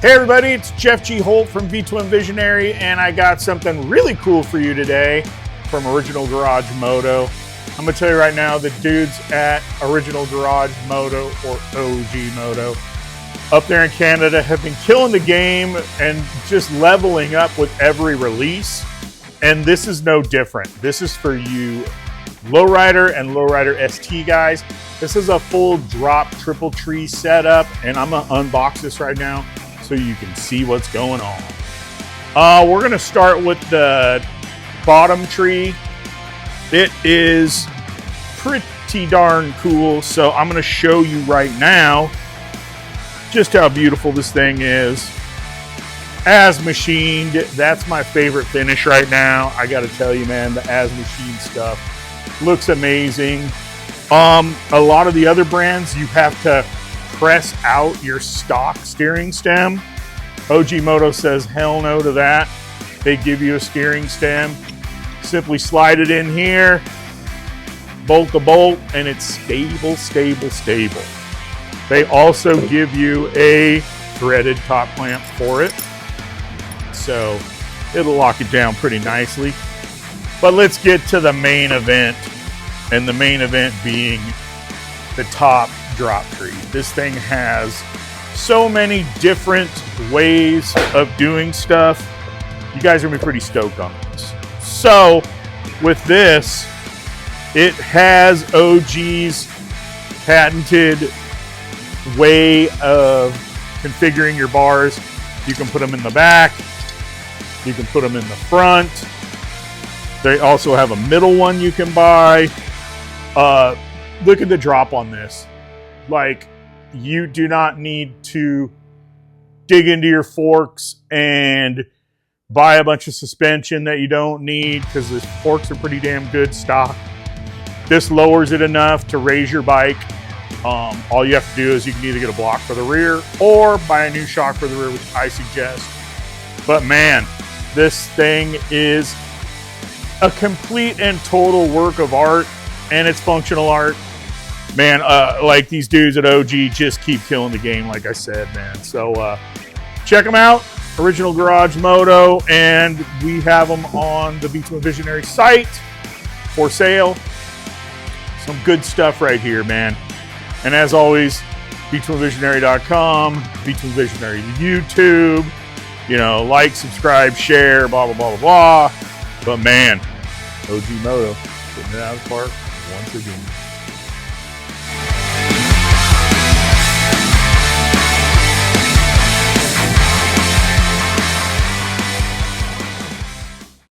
Hey everybody, it's Jeff G. Holt from V-Twin Visionary, and I got something really cool for you today from Original Garage Moto. I'm gonna tell you right now, the dudes at Original Garage Moto, or OG Moto, up there in Canada have been killing the game and just leveling up with every release. And this is no different. This is for you Lowrider and Lowrider ST guys. This is a full drop triple tree setup, and I'm gonna unbox this right now so you can see what's going on. We're gonna start with the bottom tree. It is pretty darn cool, so I'm gonna show you right now just how beautiful this thing is. As machined, that's my favorite finish right now. I gotta tell you, man, the as machined stuff looks amazing. A lot of the other brands, you have to press out your stock steering stem. OG Moto says hell no to that. They give you a steering stem. Simply slide it in here, bolt to bolt, and it's stable, stable, stable. They also give you a threaded top clamp for it, so it'll lock it down pretty nicely. But let's get to the main event, and the main event being the top drop tree. This thing has so many different ways of doing stuff. You guys are gonna be pretty stoked on this. So with this, it has OG's patented way of configuring your bars. You can put them in the back, you can put them in the front. They also have a middle one you can buy. Look at the drop on this. Like, you do not need to dig into your forks and buy a bunch of suspension that you don't need, because the forks are pretty damn good stock. This lowers it enough to raise your bike. All you have to do is you can either get a block for the rear or buy a new shock for the rear, which I suggest. But man, this thing is a complete and total work of art, and it's functional art. Man, like these dudes at OG just keep killing the game, like I said, man. So check them out, Original Garage Moto, and we have them on the V-Twin Visionary site for sale. Some good stuff right here, man. And as always, V-TwinVisionary.com, V-Twin Visionary YouTube. You know, like, subscribe, share, blah, blah, blah, blah, blah. But man, OG Moto, putting it out of the park once again.